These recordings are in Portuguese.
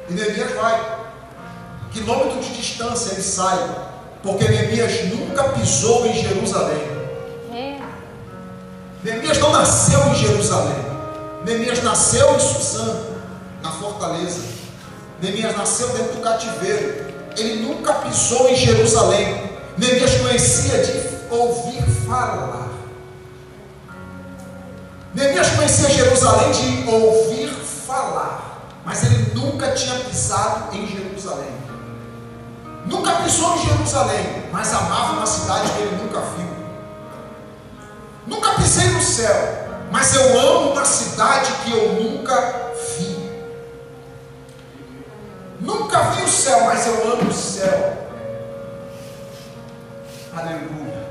E Neemias vai. Quilômetros de distância ele sai, porque Neemias nunca pisou em Jerusalém. Neemias não nasceu em Jerusalém. Neemias nasceu em Susã, na fortaleza. Neemias nasceu dentro do cativeiro. Ele nunca pisou em Jerusalém. Neemias conhecia de ouvir falar. Neemias conhecia Jerusalém de ouvir falar, mas ele nunca tinha pisado em Jerusalém. Nunca pisou em Jerusalém, mas amava uma cidade que ele nunca viu. Nunca pisei no céu, mas eu amo uma cidade que eu nunca vi. Nunca vi o céu, mas eu amo o céu. Aleluia,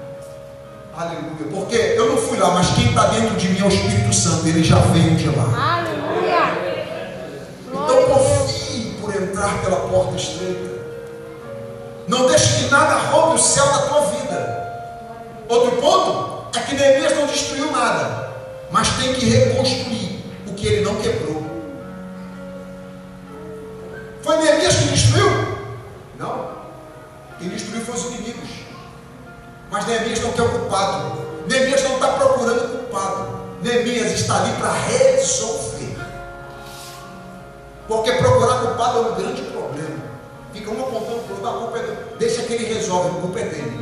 aleluia. Porque eu não fui lá, mas quem está dentro de mim é o Espírito Santo. Ele já veio de lá. Aleluia. Então confie por entrar pela porta estreita. Não deixe que nada roube o céu da tua vida. Outro ponto é que Neemias não destruiu nada, mas tem que reconstruir o que ele não quebrou. Foi Neemias que destruiu? Não. Quem destruiu foi os inimigos. Mas Neemias não quer o culpado. Neemias não está procurando culpado. Neemias está ali para resolver. Porque procurar culpado é um grande problema. Fica um apontando para o outro, a culpa é dele. Deixa que ele resolve, a culpa é dele.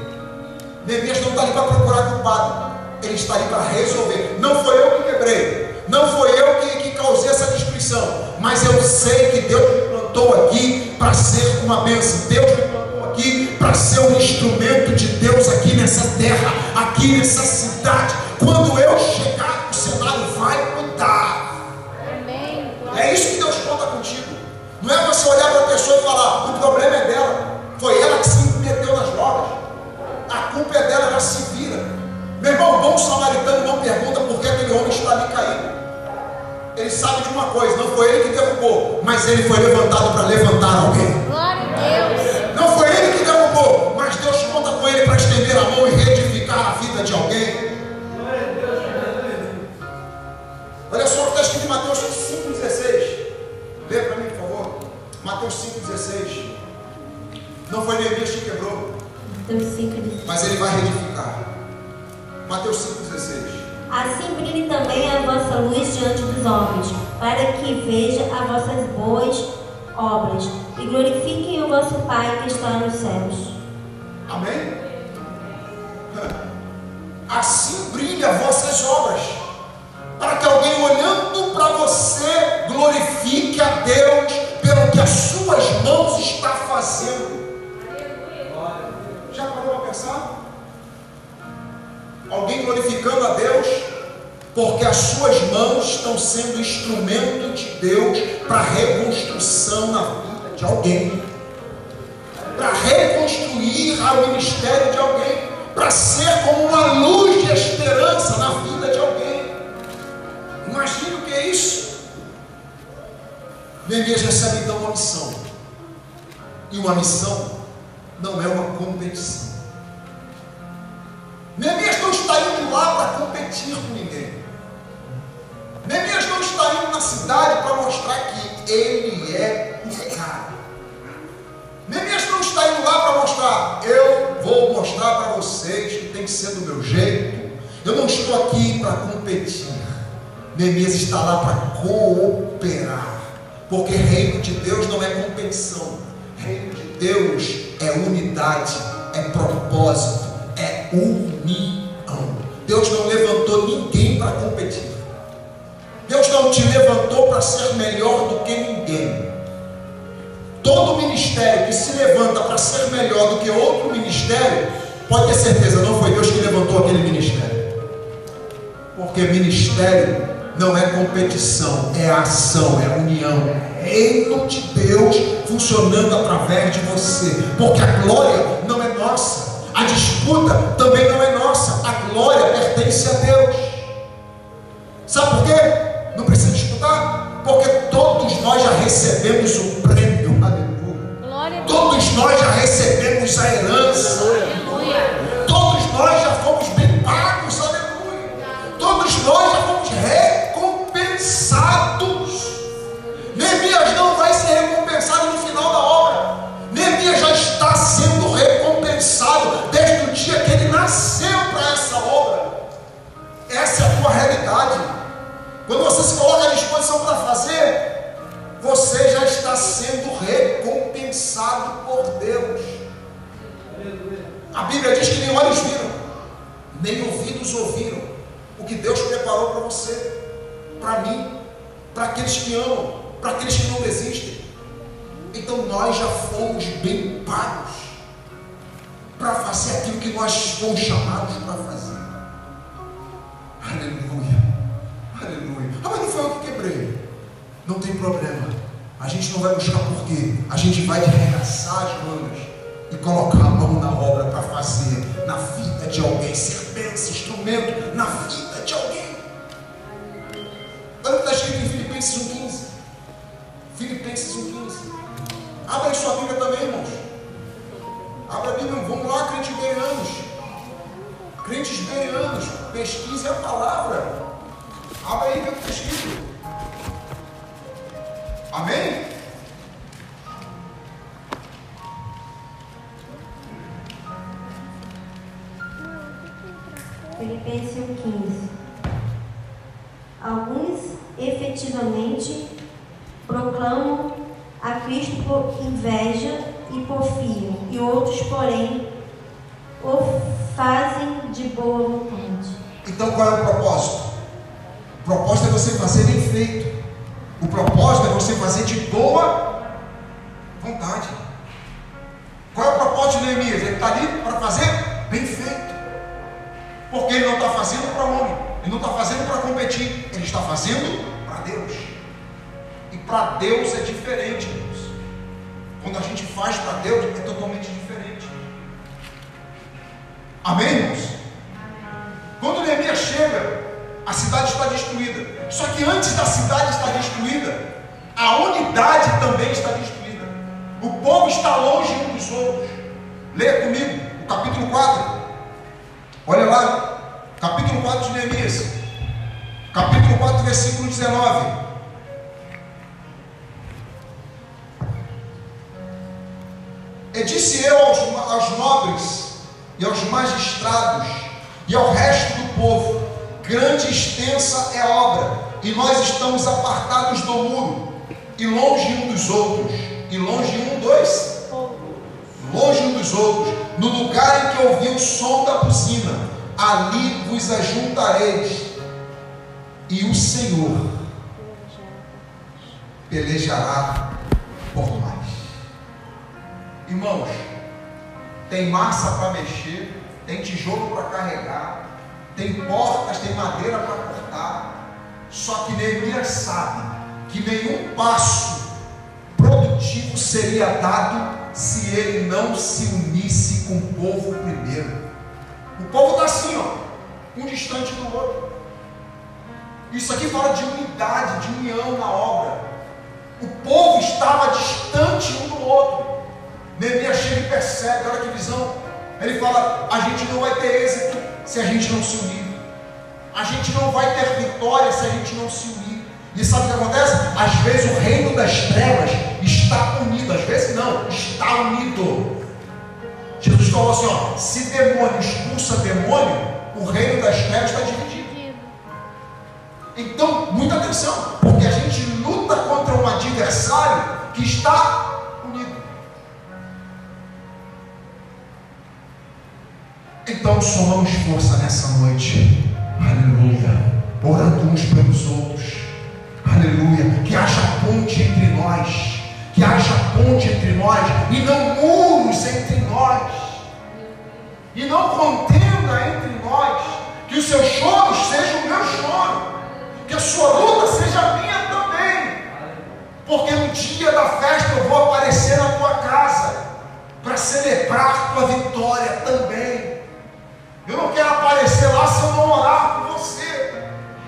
Neemias não está ali para procurar culpado. Ele está ali para resolver. Não foi eu que quebrei. Não foi eu que causei essa destruição. Mas eu sei que Deus me plantou aqui para ser uma bênção. Deus me plantou aqui para ser um instrumento de Deus aqui nessa terra, aqui nessa cidade. Quando eu chegar, o cenário vai mudar. Amém. É isso que Deus conta contigo. Não é você olhar para a pessoa e falar, o problema é dela. Foi ela que se meteu nas drogas. A culpa é dela, ela se vira. Meu irmão, o bom samaritano não pergunta por que aquele homem está ali caído. Ele sabe de uma coisa, não foi ele que derrubou, mas ele foi levantado para levantar alguém. Glória a Deus. Não foi ele que derrubou, mas Deus conta com ele para estender a mão e reedificar a vida de alguém. Olha só o que está escrito em Mateus 5,16. Lê para mim, por favor. Mateus 5,16. Não foi Neemias que quebrou, mas ele vai reedificar. Mateus 5,16. Assim brilhe também a vossa luz diante dos homens, para que veja as vossas boas obras e glorifiquem o vosso Pai que está nos céus. Amém? Assim brilha as vossas obras, para que alguém olhando para você glorifique a Deus pelo que as suas mãos estão fazendo. Já parou para pensar? Alguém glorificando a Deus porque as suas mãos estão sendo instrumento de Deus para reconstrução na vida de alguém, para reconstruir o ministério de alguém, para ser como uma luz de esperança na vida de alguém. Imagina o que é isso. Neemias recebe então uma missão, e uma missão não é uma competição. Neemias não está indo lá para competir com ninguém. Neemias não está indo na cidade para mostrar que ele é o cara. Neemias não está indo lá para mostrar, eu vou mostrar para vocês que tem que ser do meu jeito. Eu não estou aqui para competir. Neemias está lá para cooperar. Porque reino de Deus não é competição. Reino de Deus é unidade, é propósito, é união. Deus não levantou ninguém para competir. Deus não te levantou para ser melhor do que ninguém. Todo ministério que se levanta para ser melhor do que outro ministério, pode ter certeza, não foi Deus que levantou aquele ministério. Porque ministério não é competição, é ação, é união, é reino de Deus funcionando através de você. Porque a glória não é nossa, a disputa também não é nossa, a glória pertence a Deus. Sabe por quê? Não precisa disputar, porque todos nós já recebemos o prêmio, aleluia. Todos nós já recebemos a herança, aleluia. Todos nós já fomos bem pagos, aleluia. Todos nós já fomos recompensados. Neemias não vai ser recompensado está sendo recompensado por Deus. A Bíblia diz que nem olhos viram, nem ouvidos ouviram o que Deus preparou para você, para mim, para aqueles que amam, para aqueles que não desistem. Então nós já fomos bem pagos para fazer aquilo que nós fomos chamados para fazer. Aleluia, aleluia. Ah, mas não foi eu que quebrei. Não tem problema. A gente não vai buscar porquê. A gente vai arregaçar as mangas e colocar a mão na obra para fazer na vida de alguém, ser bênção, instrumento na vida de alguém. Olha o que está escrito em Filipenses 1,15. Filipenses 1,15. Abra aí sua Bíblia também, irmãos. Abra a Bíblia, vamos lá, crentes bereanos. Crentes bereanos, pesquise a palavra. Abra aí, vê o que está escrito. Amém? Filipenses 1,15. Alguns efetivamente proclamam a Cristo por inveja e porfia, e outros, porém, o fazem de boa vontade. Então qual é o propósito? O propósito é você fazer bem feito. O propósito é você fazer de boa vontade. Qual é o propósito de Neemias? Ele está ali para fazer bem feito. Porque ele não está fazendo para homem, ele não está fazendo para competir, ele está fazendo para Deus. E para Deus é diferente, irmãos. Quando a gente faz para Deus é totalmente diferente. Amém, irmãos? Quando Neemias chega, a cidade está destruída. Só que antes da cidade estar destruída, a unidade também está destruída. O povo está longe um dos outros. Leia comigo o capítulo 4. Olha lá, capítulo 4 de Neemias. Capítulo 4, versículo 19. E disse eu aos nobres e aos magistrados e ao resto do povo: grande e extensa é a obra, e nós estamos apartados do muro, e longe um dos outros, e longe um dos outros, no lugar em que ouvi o som da buzina, ali vos ajuntareis, e o Senhor pelejará por nós. Irmãos, tem massa para mexer, tem tijolo para carregar, tem portas, tem madeira para cortar. Só que Neemias sabe que nenhum passo produtivo seria dado se ele não se unisse com o povo primeiro. O povo está assim, ó, um distante do outro. Isso aqui fala de unidade, de união na obra. O povo estava distante um do outro. Neemias chega e percebe, olha que visão. Ele fala: a gente não vai ter êxito se a gente não se unir. A gente não vai ter vitória se a gente não se unir. E sabe o que acontece? Às vezes o reino das trevas está unido, às vezes não, está unido. Jesus falou assim, ó: se demônio expulsa demônio, o reino das trevas está dividido. Então, muita atenção, porque a gente luta contra um adversário que está unido. Então somamos força nessa noite, aleluia, orando uns pelos outros, aleluia, que haja ponte entre nós, que haja ponte entre nós, e não muros entre nós, e não contenda entre nós, que os seus choros sejam o meu choro, que a sua luta seja a minha também, porque no dia da festa eu vou aparecer na tua casa, para celebrar tua vitória também. Eu não quero aparecer lá se eu não orar por você.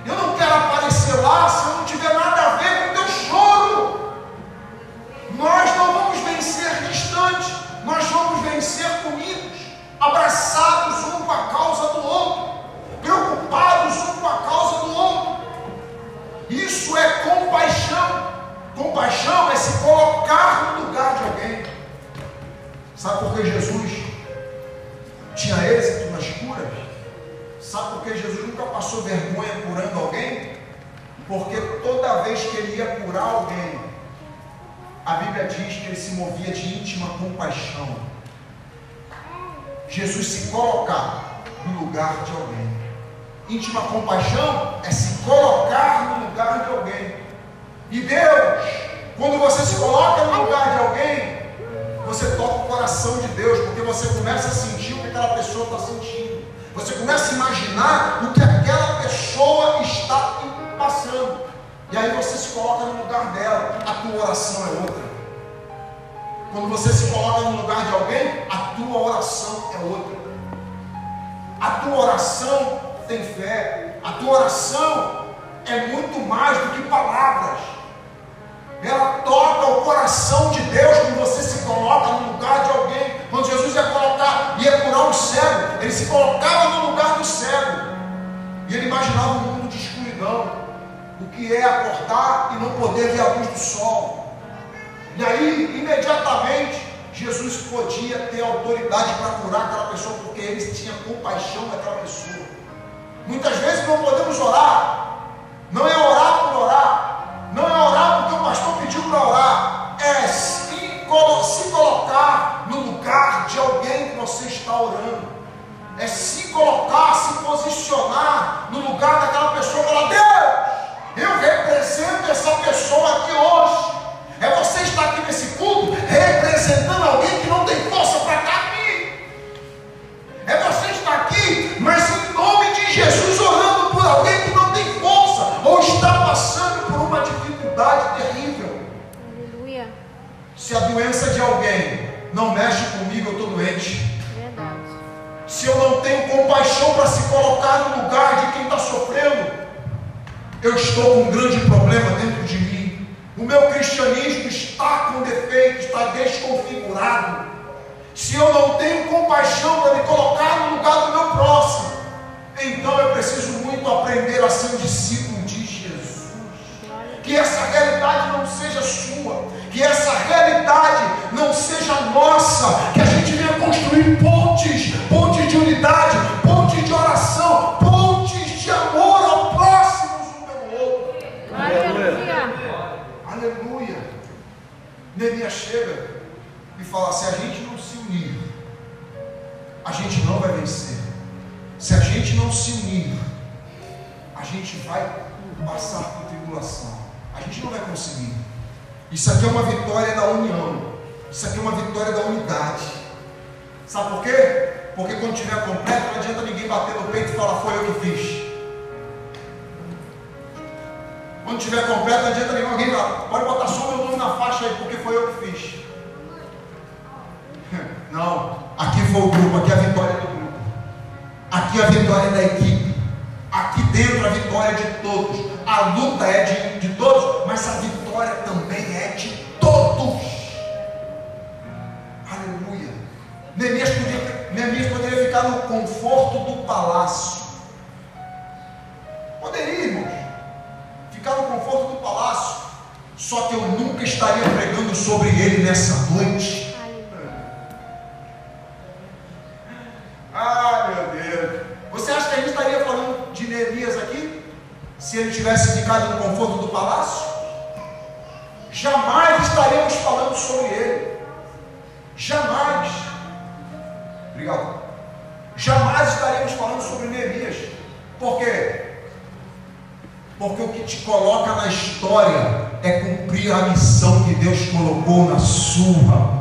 Eu não quero aparecer lá se eu não tiver nada a ver com o teu choro. Nós não vamos vencer distante, nós vamos vencer unidos, abraçados um com a causa do outro, preocupados um com a causa do outro. Isso é compaixão. Compaixão é se colocar no lugar de alguém. Sabe por que Jesus tinha êxito nas curas? Sabe por que Jesus nunca passou vergonha curando alguém? Porque toda vez que ele ia curar alguém, a Bíblia diz que ele se movia de íntima compaixão. Jesus se coloca no lugar de alguém. Íntima compaixão é se colocar no lugar de alguém. E Deus, quando você se coloca no lugar de alguém, você toca o coração de Deus, porque você começa a sentir o que aquela pessoa está sentindo. Você começa a imaginar o que aquela pessoa está passando. E aí você se coloca no lugar dela. A tua oração é outra. Quando você se coloca no lugar de alguém, a tua oração é outra. A tua oração tem fé. A tua oração é muito mais do que palavras. Ela toca o coração de Deus quando você se coloca no lugar de alguém. Quando Jesus ia curar um cego, ele se colocava no lugar do cego. E ele imaginava um mundo de escuridão. O que é acordar e não poder ver a luz do sol. E aí, imediatamente, Jesus podia ter autoridade para curar aquela pessoa, porque ele tinha compaixão daquela pessoa. Muitas vezes não podemos orar. Não é orar por orar. Não é orar porque o pastor pediu para orar. É se colocar no lugar de alguém que você está orando. É se colocar, se posicionar no lugar daquela pessoa e falar: Deus, eu represento essa pessoa aqui hoje. É você estar aqui nesse culto representando alguém que não tem força para estar aqui. É você estar aqui, mas em nome de Jesus, orando por alguém que não tem força ou está passando por uma dificuldade terrível. Aleluia. Se a doença de alguém não mexe comigo, eu estou doente. Verdade. Se eu não tenho compaixão para se colocar no lugar de quem está sofrendo, eu estou com um grande problema dentro de mim. O meu cristianismo está com defeito, está desconfigurado. Se eu não tenho compaixão para me colocar no lugar do meu próximo, então eu preciso muito aprender a ser um discípulo de Jesus. Que essa realidade não seja sua, que essa realidade não seja nossa, que a gente venha construir pontes de unidade, pontes de oração, pontes de amor ao próximo um pelo outro. Aleluia. Aleluia. Neemias chega e fala: se a gente não se unir, a gente não vai vencer. Se a gente não se unir, a gente vai passar por tribulação. A gente não vai conseguir. Isso aqui é uma vitória da união. Isso aqui é uma vitória da unidade. Sabe por quê? Porque quando tiver completo, não adianta ninguém bater no peito e falar: foi eu que fiz. Quando tiver completo, não adianta nenhum. Alguém falar: pode botar só meu nome na faixa aí, porque foi eu que fiz. Não, aqui foi o grupo, aqui é a vitória do grupo. Aqui é a vitória da equipe. Aqui dentro a vitória é de todos. A luta é de todos, mas a vitória também é de todos. Aleluia. Neemias poderia ficar no conforto do palácio. Poderia, irmãos, ficar no conforto do palácio. Só que eu nunca estaria pregando sobre ele nessa noite. Ah, meu Deus. Você acha que a gente estaria falando de Neemias aqui se ele tivesse ficado no conforto do palácio? Jamais estaremos falando sobre ele. Jamais. Obrigado. Jamais estaremos falando sobre Neemias. Por quê? Porque o que te coloca na história é cumprir a missão que Deus colocou na sua.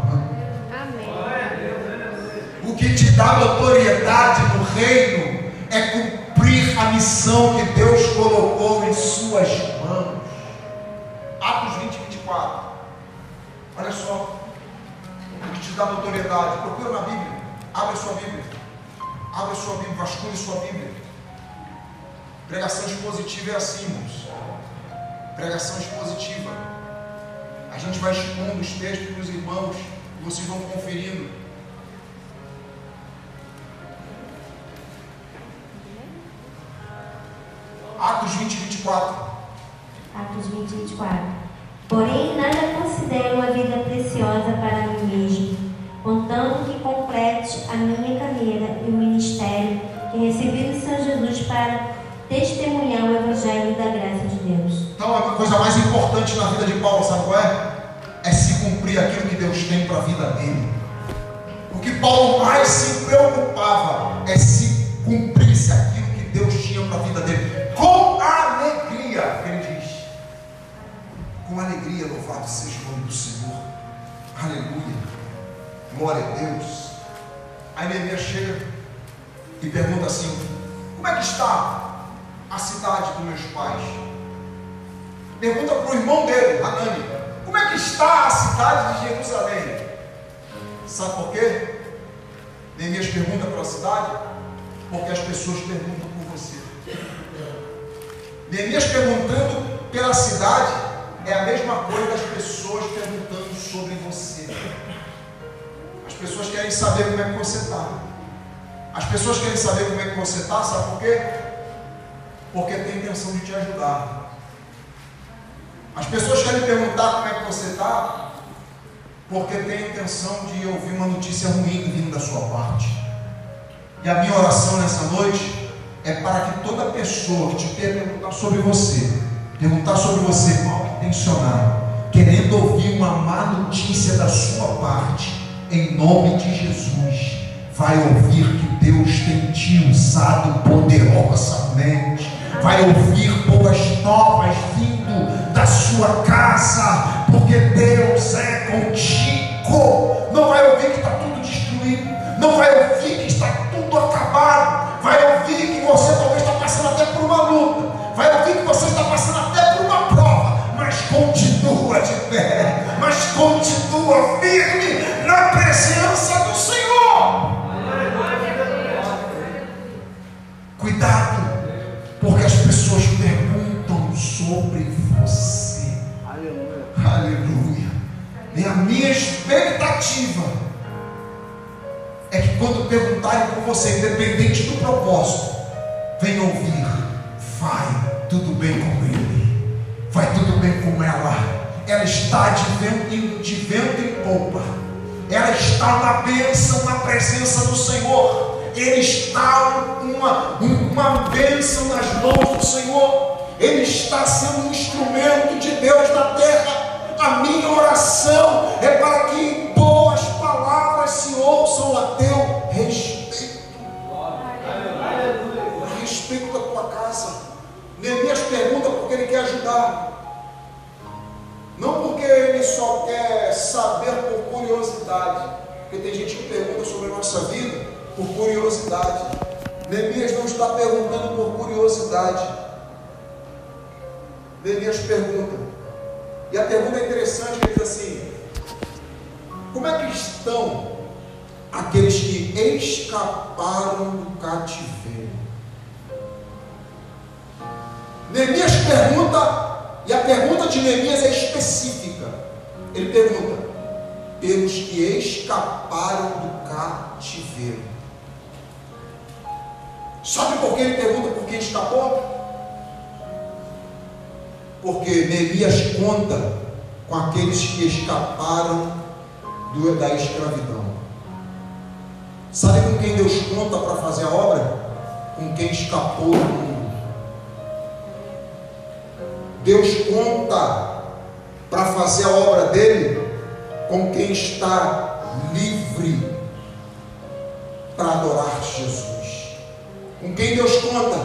O que te dá notoriedade no reino é cumprir a missão que Deus colocou em suas mãos. Atos 20, 24. Olha só. O que te dá notoriedade. Procura na Bíblia. Abre a sua Bíblia. Abre a sua Bíblia. Vasculhe sua Bíblia. Pregação expositiva é assim, irmãos. Pregação expositiva. A gente vai expondo os textos para os irmãos e vocês vão conferindo. Atos 20, 24. Atos 20, 24. Porém, nada considero a vida preciosa para mim mesmo, contanto que complete a minha carreira e o ministério que recebi do Senhor Jesus para testemunhar o Evangelho da graça de Deus. Então, a coisa mais importante na vida de Paulo, sabe qual é? É se cumprir aquilo que Deus tem para a vida dele. O que Paulo mais se preocupava é se cumprisse aquilo que Deus tinha para a vida dele. Com alegria, ele diz. Com alegria, louvado seja o nome do Senhor. Aleluia. Glória a Deus. Aí Neemias chega e pergunta assim: como é que está a cidade dos meus pais? Pergunta para o irmão dele, Hanani: como é que está a cidade de Jerusalém? Sabe por quê? Neemias pergunta pela cidade porque as pessoas perguntam por você. Neemias perguntando pela cidade é a mesma coisa das pessoas perguntando sobre você. As pessoas querem saber como é que você está. As pessoas querem saber como é que você está, sabe por quê? Porque tem intenção de te ajudar. As pessoas querem perguntar como é que você está porque tem a intenção de ouvir uma notícia ruim vindo da sua parte. E a minha oração nessa noite é para que toda pessoa que te perguntar sobre você mal intencionado, querendo ouvir uma má notícia da sua parte, em nome de Jesus, vai ouvir que Deus tem te usado poderosamente. Vai ouvir boas novas vindo da sua casa, porque Deus é contigo. Não vai ouvir que está tudo destruído, não vai ouvir que está tudo acabado, vai ouvir que você talvez está passando até por uma luta, vai ouvir que você está passando até por uma prova, mas continua de pé, mas continua firme na presença do Senhor. Cuidado, porque as pessoas perguntam sobre você. Aleluia. Aleluia. E a minha expectativa é que quando perguntarem por você, independente do propósito, venha ouvir: vai tudo bem com ele, vai tudo bem com ela está de vento em polpa, ela está na bênção, na presença do Senhor. Ele está uma bênção nas mãos do Senhor. Ele está sendo um instrumento de Deus na terra. A minha oração é para que boas palavras se ouçam a teu respeito, a respeito da tua casa. Neemias pergunta porque ele quer ajudar, não porque ele só quer saber por curiosidade, porque tem gente que pergunta sobre a nossa vida por curiosidade. Neemias não está perguntando por curiosidade. Neemias pergunta, e a pergunta é interessante, ele diz assim: como é que estão aqueles que escaparam do cativeiro? Neemias pergunta, e a pergunta de Neemias é específica. Ele pergunta pelos que escaparam do cativeiro. Sabe por que ele pergunta por quem escapou? Porque Neemias conta com aqueles que escaparam da escravidão. Sabe com quem Deus conta para fazer a obra? Com quem escapou do mundo. Deus conta para fazer a obra dele com quem está livre para adorar Jesus. Com quem Deus conta?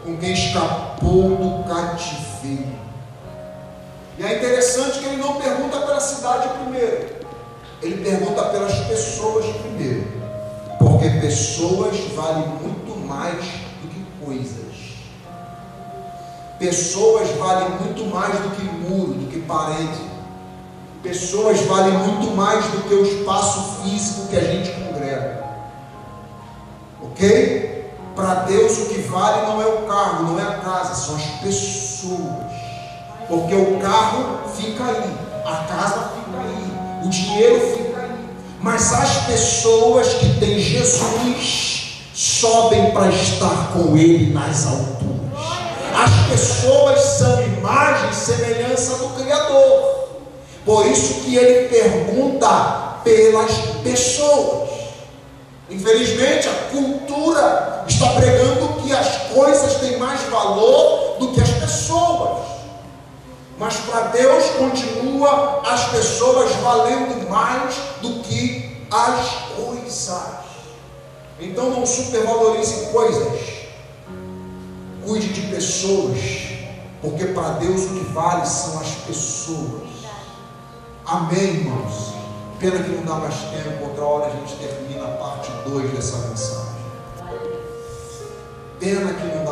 Com quem escapou do cativeiro. E é interessante que ele não pergunta pela cidade primeiro, ele pergunta pelas pessoas primeiro, porque pessoas valem muito mais do que coisas. Pessoas valem muito mais do que muro, do que parede. Pessoas valem muito mais do que o espaço físico que a gente congrega. Ok? Para Deus o que vale não é o carro, não é a casa, são as pessoas. Porque o carro fica aí, a casa fica aí, o dinheiro fica aí. Mas as pessoas que têm Jesus sobem para estar com Ele nas alturas. As pessoas são imagem e semelhança do Criador. Por isso que ele pergunta pelas pessoas. Infelizmente a cultura está pregando que as coisas têm mais valor do que as pessoas. Mas para para Deus continua as pessoas valendo mais do que as coisas. Então não supervalorize coisas, cuide de pessoas, porque para Deus o que vale são as pessoas. Amém, irmãos? Pena que não dá mais tempo, outra hora a gente termina a parte 2 dessa mensagem. Pena que não dá